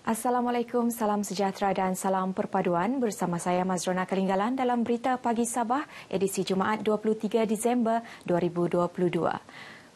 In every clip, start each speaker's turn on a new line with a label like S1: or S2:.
S1: Assalamualaikum, salam sejahtera dan salam perpaduan bersama saya Mazrona Kelinggalan dalam Berita Pagi Sabah edisi Jumaat 23 Disember 2022.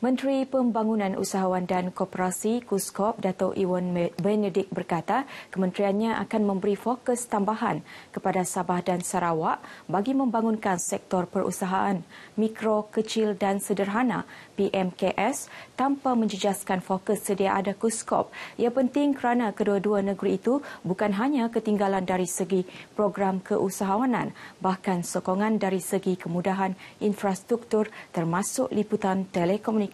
S1: Menteri Pembangunan Usahawan dan Koperasi KUSKOP Dato' Iwan Benedict berkata kementeriannya akan memberi fokus tambahan kepada Sabah dan Sarawak bagi membangunkan sektor perusahaan mikro, kecil dan sederhana PMKS tanpa menjejaskan fokus sedia ada KUSKOP. Ia penting kerana kedua-dua negeri itu bukan hanya ketinggalan dari segi program keusahawanan, bahkan sokongan dari segi kemudahan infrastruktur termasuk liputan telekomunikasi.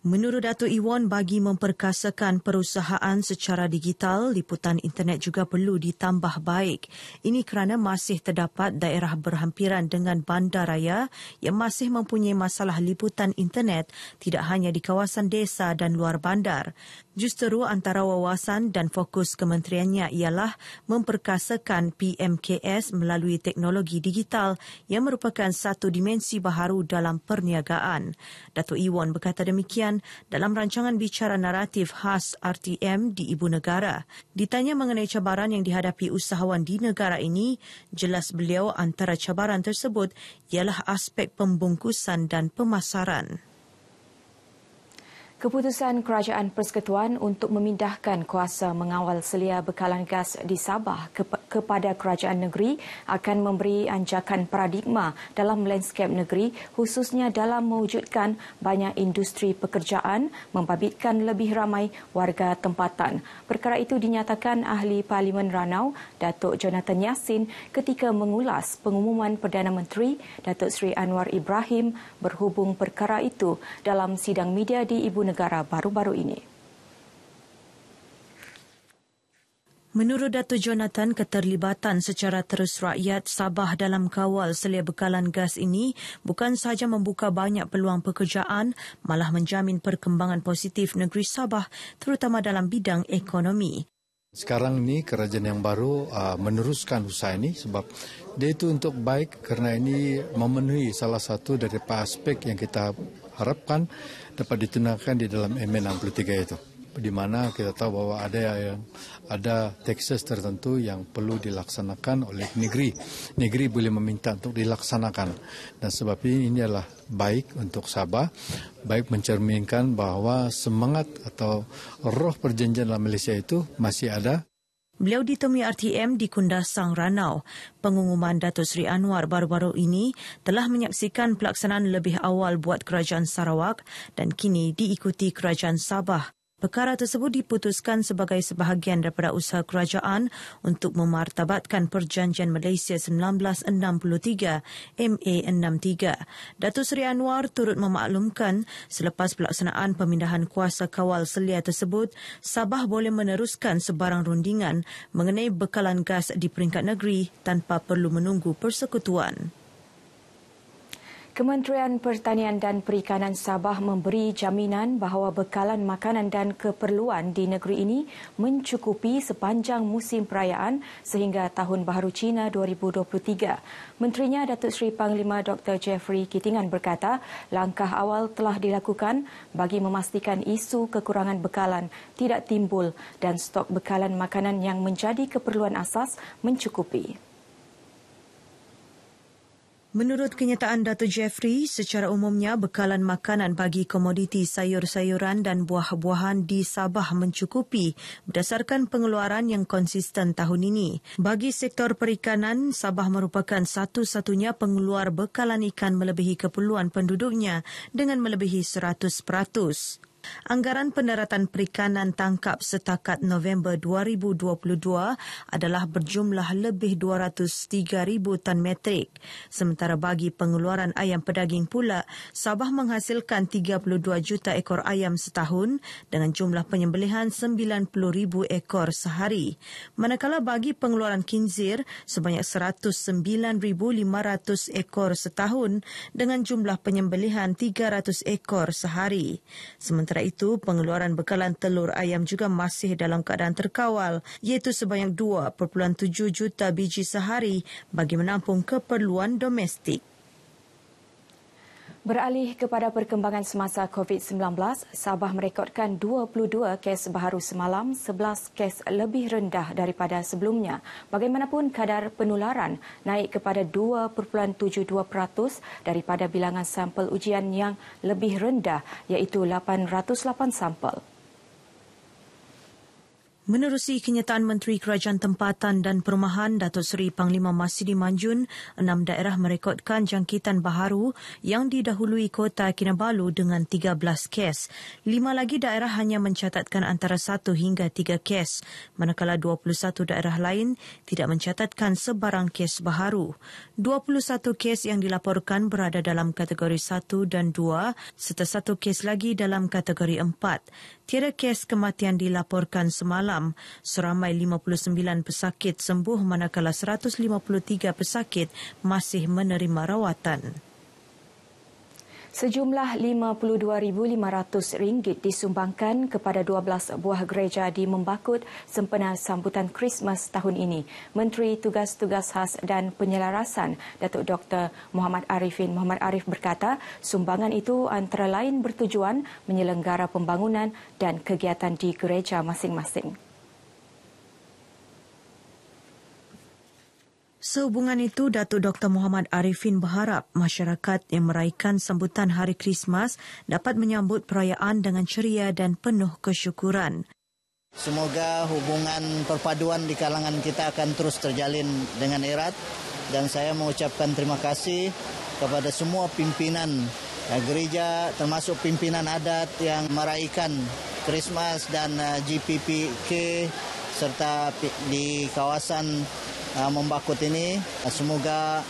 S2: Menurut Dato' Iwan, bagi memperkasakan perusahaan secara digital, liputan internet juga perlu ditambah baik. Ini kerana masih terdapat daerah berhampiran dengan bandaraya yang masih mempunyai masalah liputan internet tidak hanya di kawasan desa dan luar bandar. Justeru antara wawasan dan fokus kementeriannya ialah memperkasakan PMKS melalui teknologi digital yang merupakan satu dimensi baharu dalam perniagaan. Dato' Iwan berkata demikian dalam rancangan bicara naratif khas RTM di Ibu Negara. Ditanya mengenai cabaran yang dihadapi usahawan di negara ini, jelas beliau antara cabaran tersebut ialah aspek pembungkusan dan pemasaran.
S1: Keputusan Kerajaan Persekutuan untuk memindahkan kuasa mengawal selia bekalan gas di Sabah kepada kerajaan negeri akan memberi anjakan paradigma dalam lanskap negeri, khususnya dalam mewujudkan banyak industri pekerjaan, membabitkan lebih ramai warga tempatan. Perkara itu dinyatakan Ahli Parlimen Ranau, Datuk Jonathan Yassin, ketika mengulas pengumuman Perdana Menteri Datuk Seri Anwar Ibrahim berhubung perkara itu dalam sidang media di Ibu Negara baru-baru ini.
S2: Menurut Dato' Jonathan, keterlibatan secara terus rakyat Sabah dalam kawal selia bekalan gas ini bukan sahaja membuka banyak peluang pekerjaan, malah menjamin perkembangan positif negeri Sabah terutama dalam bidang ekonomi.
S3: Sekarang ini kerajaan yang baru meneruskan usaha ini sebab dia itu untuk baik kerana ini memenuhi salah satu dari aspek yang kita harapkan dapat ditunaikan di dalam MN 63 itu. Di mana kita tahu bahwa ada taxes tertentu yang perlu dilaksanakan oleh negeri. Negeri boleh meminta untuk dilaksanakan. Dan sebab ini adalah baik untuk Sabah, baik mencerminkan bahawa semangat atau roh perjanjian dalam Malaysia itu masih ada.
S2: Beliau ditemui RTM di Kundasang Ranau. Pengumuman Datuk Seri Anwar baru-baru ini telah menyaksikan pelaksanaan lebih awal buat Kerajaan Sarawak dan kini diikuti Kerajaan Sabah. Perkara tersebut diputuskan sebagai sebahagian daripada usaha kerajaan untuk memartabatkan Perjanjian Malaysia 1963 MA63. Datuk Seri Anwar turut memaklumkan selepas pelaksanaan pemindahan kuasa kawal selia tersebut, Sabah boleh meneruskan sebarang rundingan mengenai bekalan gas di peringkat negeri tanpa perlu menunggu persekutuan.
S1: Kementerian Pertanian dan Perikanan Sabah memberi jaminan bahawa bekalan makanan dan keperluan di negeri ini mencukupi sepanjang musim perayaan sehingga Tahun Baharu Cina 2023. Menterinya Datuk Seri Panglima Dr. Jeffrey Kitingan berkata, langkah awal telah dilakukan bagi memastikan isu kekurangan bekalan tidak timbul dan stok bekalan makanan yang menjadi keperluan asas mencukupi.
S2: Menurut kenyataan Dato' Jeffrey, secara umumnya bekalan makanan bagi komoditi sayur-sayuran dan buah-buahan di Sabah mencukupi berdasarkan pengeluaran yang konsisten tahun ini. Bagi sektor perikanan, Sabah merupakan satu-satunya pengeluar bekalan ikan melebihi keperluan penduduknya dengan melebihi 100%. Anggaran pendaratan perikanan tangkap setakat November 2022 adalah berjumlah lebih 203,000 tan metrik. Sementara bagi pengeluaran ayam pedaging pula, Sabah menghasilkan 32 juta ekor ayam setahun dengan jumlah penyembelihan 90,000 ekor sehari. Manakala bagi pengeluaran khinzir sebanyak 109,500 ekor setahun dengan jumlah penyembelihan 300 ekor sehari. Sementara itu, pengeluaran bekalan telur ayam juga masih dalam keadaan terkawal, iaitu sebanyak 2.7 juta biji sehari bagi menampung keperluan domestik.
S1: Beralih kepada perkembangan semasa COVID-19, Sabah merekodkan 22 kes baharu semalam, 11 kes lebih rendah daripada sebelumnya. Bagaimanapun, kadar penularan naik kepada 2.72% daripada bilangan sampel ujian yang lebih rendah, iaitu 808 sampel.
S2: Menerusi kenyataan Menteri Kerajaan Tempatan dan Perumahan Datuk Seri Panglima Masidi Manjun, 6 daerah merekodkan jangkitan baharu yang didahului Kota Kinabalu dengan 13 kes. 5 lagi daerah hanya mencatatkan antara 1 hingga 3 kes, manakala 21 daerah lain tidak mencatatkan sebarang kes baharu. 21 kes yang dilaporkan berada dalam kategori 1 dan 2 serta 1 kes lagi dalam kategori 4. Tiada kes kematian dilaporkan semalam. Seramai 59 pesakit sembuh manakala 153 pesakit masih menerima rawatan.
S1: Sejumlah RM52,500 disumbangkan kepada 12 buah gereja di Membakut sempena sambutan Krismas tahun ini. Menteri Tugas-Tugas Khas dan Penyelarasan Datuk Dr. Muhammad Arif berkata, sumbangan itu antara lain bertujuan menyelenggara pembangunan dan kegiatan di gereja masing-masing.
S2: Sehubungan itu, Datuk Dr. Muhammad Arifin berharap masyarakat yang meraihkan sambutan Hari Krismas dapat menyambut perayaan dengan ceria dan penuh kesyukuran.
S4: Semoga hubungan perpaduan di kalangan kita akan terus terjalin dengan erat dan saya mengucapkan terima kasih kepada semua pimpinan gereja termasuk pimpinan adat yang meraihkan Krismas dan GPPK serta di kawasan Membakut ini. Semoga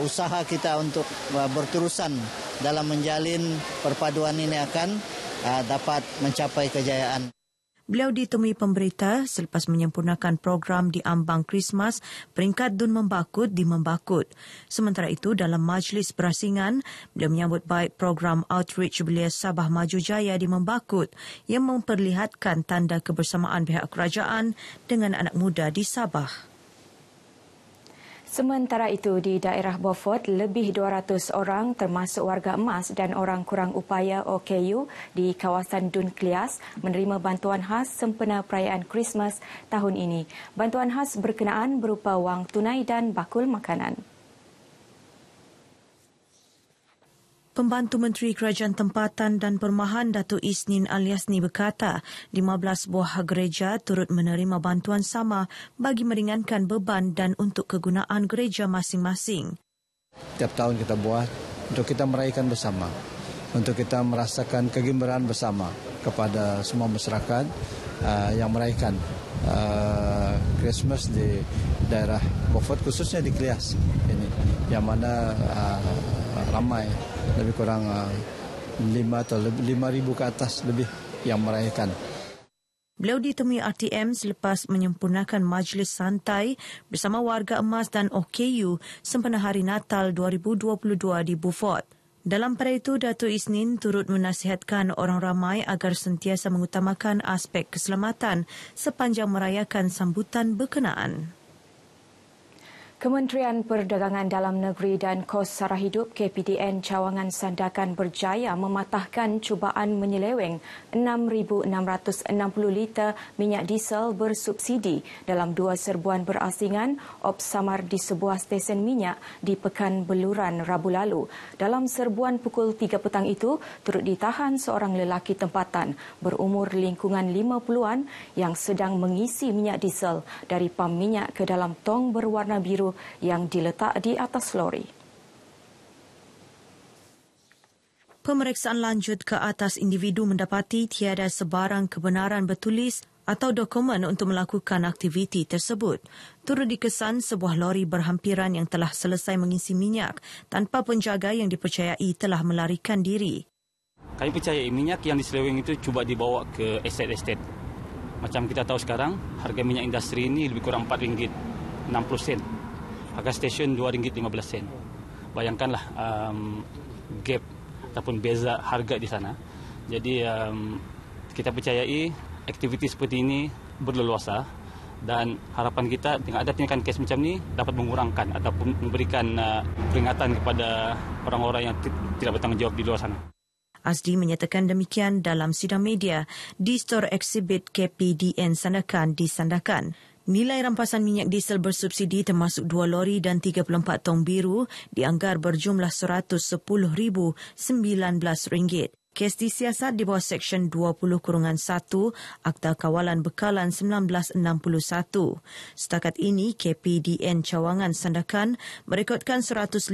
S4: usaha kita untuk berterusan dalam menjalin perpaduan ini akan dapat mencapai kejayaan.
S2: Beliau ditemui pemberita selepas menyempurnakan program di ambang Krismas peringkat Dun Membakut di Membakut. Sementara itu, dalam majlis berasingan, beliau menyambut baik program Outreach Belia Sabah Maju Jaya di Membakut yang memperlihatkan tanda kebersamaan pihak kerajaan dengan anak muda di Sabah.
S1: Sementara itu, di daerah Beaufort, lebih 200 orang termasuk warga emas dan orang kurang upaya OKU di kawasan Dun Klias menerima bantuan khas sempena perayaan Krismas tahun ini. Bantuan khas berkenaan berupa wang tunai dan bakul makanan.
S2: Pembantu Menteri Kerajaan Tempatan dan Perumahan Datuk Isnin Aliasni berkata 15 buah gereja turut menerima bantuan sama bagi meringankan beban dan untuk kegunaan gereja masing-masing.
S5: Tiap tahun kita buat untuk kita meraihkan bersama, untuk kita merasakan kegembiraan bersama kepada semua masyarakat yang meraihkan Christmas di daerah Beaufort, khususnya di Klias ini, yang mana ramai lebih kurang 5 atau 5,000 ke atas lebih yang meraihkan.
S2: Beliau ditemui RTM selepas menyempurnakan majlis santai bersama warga emas dan OKU sempena Hari Natal 2022 di Beaufort. Dalam pada itu, Datuk Isnin turut menasihatkan orang ramai agar sentiasa mengutamakan aspek keselamatan sepanjang merayakan sambutan berkenaan.
S1: Kementerian Perdagangan Dalam Negeri dan Kos Sara Hidup KPDN Cawangan Sandakan berjaya mematahkan cubaan menyeleweng 6,660 liter minyak diesel bersubsidi dalam 2 serbuan berasingan op samar di sebuah stesen minyak di Pekan Beluran Rabu lalu. Dalam serbuan pukul 3 petang itu, turut ditahan seorang lelaki tempatan berumur lingkungan 50-an yang sedang mengisi minyak diesel dari pam minyak ke dalam tong berwarna biru yang diletak di atas lori.
S2: Pemeriksaan lanjut ke atas individu mendapati tiada sebarang kebenaran bertulis atau dokumen untuk melakukan aktiviti tersebut. Turut dikesan sebuah lori berhampiran yang telah selesai mengisi minyak tanpa penjaga yang dipercayai telah melarikan diri.
S6: Kami percayai minyak yang diseleweng itu cuba dibawa ke estate. Macam kita tahu sekarang, harga minyak industri ini lebih kurang RM4.60. Harga stesen RM2.15. Bayangkanlah gap ataupun beza harga di sana. Jadi kita percayai aktiviti seperti ini berleluasa Dan harapan kita dengan ada tindakan kes macam ni dapat mengurangkan ataupun memberikan peringatan kepada orang-orang yang tidak bertanggungjawab di luar sana.
S2: Azdi menyatakan demikian dalam sidang media di Store Exhibit KPDN Sandakan di Sandakan. Nilai rampasan minyak diesel bersubsidi termasuk 2 lori dan 34 tong biru dianggar berjumlah RM110,019. Kes disiasat di bawah Seksyen 20-1 Akta Kawalan Bekalan 1961. Setakat ini, KPDN Cawangan Sandakan merekodkan 154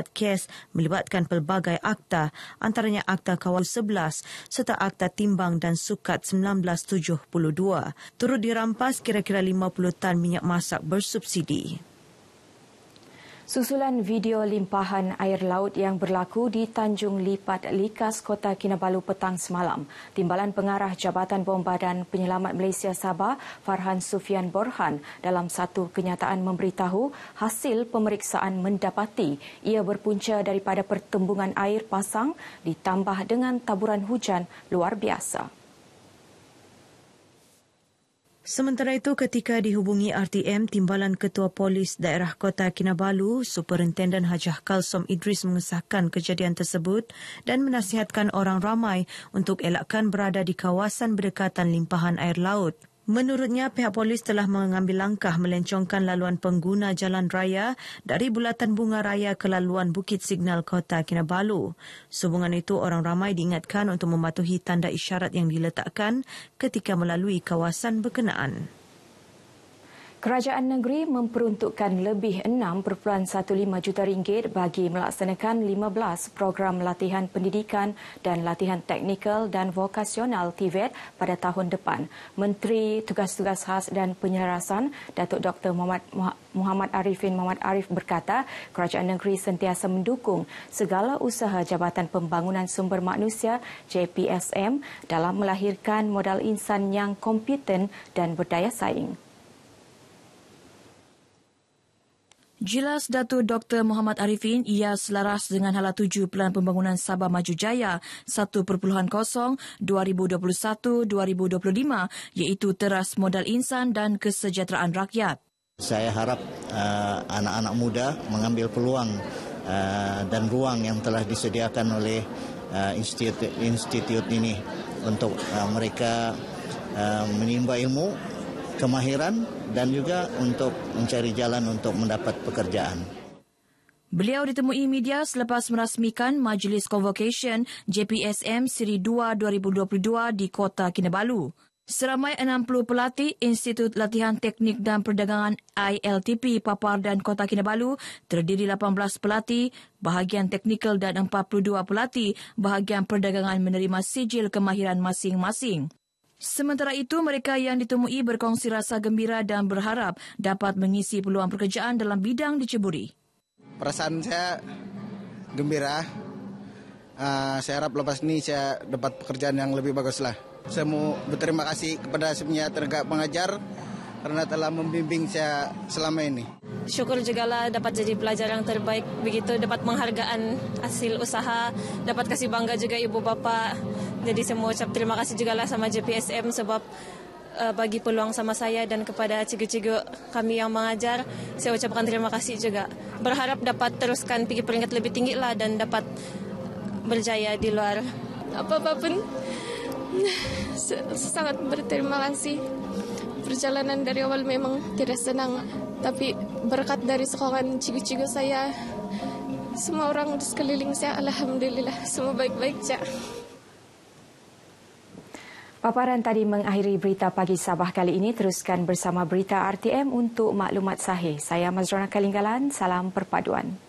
S2: kes melibatkan pelbagai akta, antaranya Akta Kawal 11 serta Akta Timbang dan Sukat 1972. Turut dirampas kira-kira 50 tan minyak masak bersubsidi.
S1: Susulan video limpahan air laut yang berlaku di Tanjung Lipat Likas, Kota Kinabalu petang semalam. Timbalan Pengarah Jabatan Bomba dan Penyelamat Malaysia Sabah, Farhan Sufian Borhan, dalam satu kenyataan memberitahu hasil pemeriksaan mendapati ia berpunca daripada pertembungan air pasang ditambah dengan taburan hujan luar biasa.
S2: Sementara itu, ketika dihubungi RTM, Timbalan Ketua Polis Daerah Kota Kinabalu, Superintenden Hajah Kalsom Idris mengesahkan kejadian tersebut dan menasihatkan orang ramai untuk elakkan berada di kawasan berdekatan limpahan air laut. Menurutnya, pihak polis telah mengambil langkah melencongkan laluan pengguna jalan raya dari Bulatan Bunga Raya ke laluan Bukit Signal Kota Kinabalu. Sehubungan itu, orang ramai diingatkan untuk mematuhi tanda isyarat yang diletakkan ketika melalui kawasan berkenaan.
S1: Kerajaan negeri memperuntukkan lebih 6.15 juta ringgit bagi melaksanakan 15 program latihan pendidikan dan latihan teknikal dan vokasional TVET pada tahun depan. Menteri Tugas-Tugas Khas dan Penyelarasan, Datuk Dr. Muhammad Arifin Muhammad Arif berkata, kerajaan negeri sentiasa mendukung segala usaha Jabatan Pembangunan Sumber Manusia JPSM dalam melahirkan modal insan yang kompeten dan berdaya saing.
S7: Jelas Datuk Dr. Muhammad Arifin, ia selaras dengan hala tuju Pelan Pembangunan Sabah Maju Jaya 1.0 2021-2025 iaitu teras modal insan dan kesejahteraan rakyat.
S4: Saya harap anak-anak muda mengambil peluang dan ruang yang telah disediakan oleh institut ini untuk mereka menimba ilmu, kemahiran dan juga untuk mencari jalan untuk mendapat pekerjaan.
S7: Beliau ditemui media selepas merasmikan Majlis Convocation JPSM Seri 2 2022 di Kota Kinabalu. Seramai 60 pelatih Institut Latihan Teknik dan Perdagangan ILTP Papar dan Kota Kinabalu terdiri 18 pelatih bahagian teknikal dan 42 pelatih bahagian perdagangan menerima sijil kemahiran masing-masing. Sementara itu, mereka yang ditemui berkongsi rasa gembira dan berharap dapat mengisi peluang pekerjaan dalam bidang diceburi.
S8: Perasaan saya gembira. Saya harap lepas ini saya dapat pekerjaan yang lebih baguslah. Saya mau berterima kasih kepada semua tenaga pengajar karena telah membimbing saya selama ini.
S9: Syukur jugalah dapat jadi pelajar yang terbaik, begitu dapat penghargaan hasil usaha, dapat kasih bangga juga ibu bapa. Jadi saya mau ucap terima kasih jugalah sama JPSM sebab bagi peluang sama saya dan kepada cikgu-cikgu kami yang mengajar. Saya ucapkan terima kasih juga. Berharap dapat teruskan pergi peringkat lebih tinggi lah dan dapat berjaya di luar.
S10: Apa-apa pun sangat berterima kasih. Perjalanan dari awal memang tidak senang, tapi berkat dari sokongan cikgu-cikgu saya, semua orang di sekeliling saya, alhamdulillah semua baik-baik saja.
S1: Paparan tadi mengakhiri berita pagi Sabah kali ini. Teruskan bersama berita RTM untuk maklumat sahih. Saya Mazrona Kalinggalan, salam perpaduan.